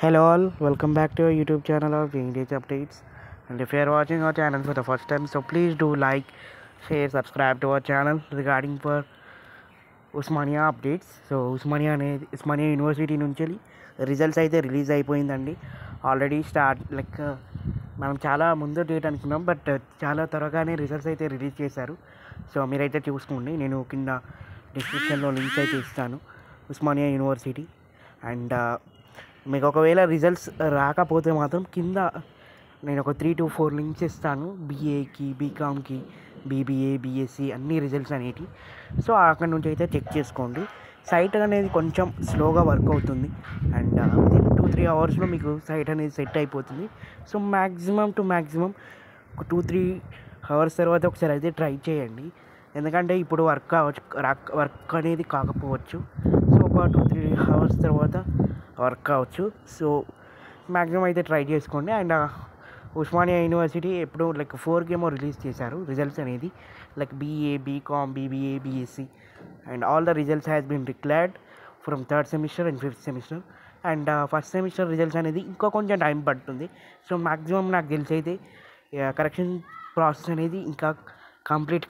Hello all, welcome back to our YouTube channel of English Updates. And if you are watching our channel for the first time, so please do like, share, subscribe to our channel regarding for Osmania updates. So Osmania university నుంచి results అయితే release అయిపోయిందండి. Already మనం చాలా ముందు date అనుకున్నాం, but చాలా త్వరగానే results అయితే రిలీజ్ చేశారు. సో మీరైతే చూసుకోండి, నేను కింద డిస్క్రిప్షన్లో లింక్స్ అయితే ఇస్తాను ఉస్మానియా యూనివర్సిటీ. అండ్ మీకు ఒకవేళ రిజల్ట్స్ రాకపోతే మాత్రం కింద నేను ఒక 3 to 4 లింక్స్ ఇస్తాను, బీఏకి, బీకామ్కి, బీబీఏ, బీఎస్సీ అన్ని రిజల్ట్స్ అనేవి. సో అక్కడ నుంచి అయితే చెక్ చేసుకోండి. సైట్ అనేది కొంచెం స్లోగా వర్క్ అవుతుంది, అండ్ 2-3 అవర్స్లో మీకు సైట్ అనేది సెట్ అయిపోతుంది. సో మ్యాక్సిమం ఒక 2-3 అవర్స్ తర్వాత ఒకసారి అయితే ట్రై చేయండి, ఎందుకంటే ఇప్పుడు వర్క్ అనేది కాకపోవచ్చు. సో ఒక 2-3 అవర్స్ తర్వాత వర్క్ కావచ్చు. సో మ్యాక్సిమం అయితే ట్రై చేసుకోండి. అండ్ ఉస్మానియా యూనివర్సిటీ ఎప్పుడు 4కి ఏమో రిలీజ్ చేశారు రిజల్ట్స్ అనేది, BA, BCom, BBA, BSc, and all the results has been declared from 3rd semester and 5th semester. And first semester results అనేది ఇంకా కొంచెం టైం పడుతుంది. సో మ్యాక్సిమం నాకు తెలిసి అయితే కరెక్షన్ ప్రాసెస్ అనేది ఇంకా కంప్లీట్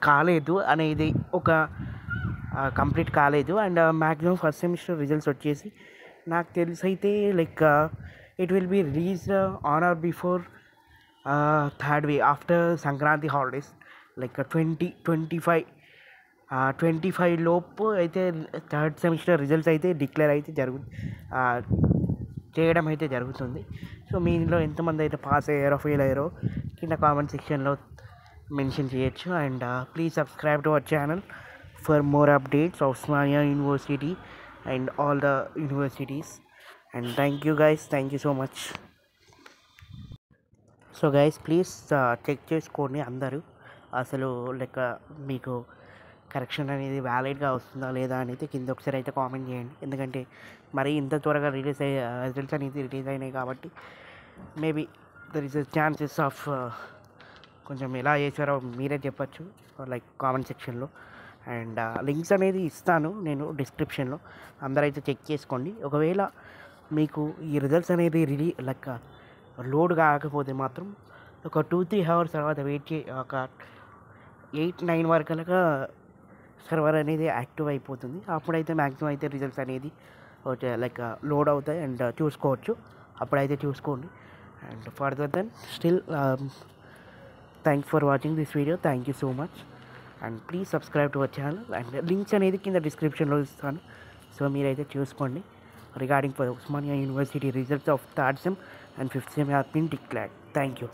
కాలేదు. And maximum first semester results వచ్చేసి నాకు తెలిసి అయితే it will be released on or before 3rd week after Sankranti holidays, 2025 లోపు అయితే 3rd సెమిస్టర్ రిజల్ట్స్ అయితే డిక్లేర్ అయితే చేయడం అయితే జరుగుతుంది. సో మీలో ఎంతమంది అయితే పాస్ అయ్యారో, ఫెయిల్ అయ్యారో కింద కామెంట్ సెక్షన్లో మెన్షన్ చేయొచ్చు. And please subscribe to our channel for more updates of Osmania university and all the universities. And thank you so much. So guys, please check చేసుకోండి అందరూ, అసలు మీకు కరెక్షన్ అనేది వ్యాలిడ్గా వస్తుందా లేదా అనేది కింద ఒకసారి అయితే కామెంట్ చేయండి. ఎందుకంటే మరి ఇంత త్వరగా రిజల్ట్స్ అనేది రిలీజ్ అయినాయి కాబట్టి maybe there is chances of కొంచెం ఎలా చేశారో మీరే చెప్పచ్చు కామెంట్ సెక్షన్లో. అండ్ లింక్స్ అనేది ఇస్తాను నేను డిస్క్రిప్షన్లో, అందరైతే చెక్ చేసుకోండి. ఒకవేళ మీకు ఈ రిజల్ట్స్ అనేది లోడ్ కాకపోతే మాత్రం ఒక 2-3 అవర్స్ తర్వాత వెయిట్ ఒక 8-9 వరకు సర్వర్ అనేది యాక్టివ్ అయిపోతుంది. అప్పుడైతే మ్యాక్సిమం అయితే రిజల్ట్స్ అనేది లోడ్ అవుతాయి అండ్ చూసుకోవచ్చు, అప్పుడైతే చూసుకోండి. And further then still thanks for watching this video. Thank you so much. And please subscribe to our channel. And links అనేది కింద డిస్క్రిప్షన్లో ఇస్తాను, సో మీరైతే చూసుకోండి. Regarding for Osmania university results of 3rd sem and 5th sem have been declared. Thank you.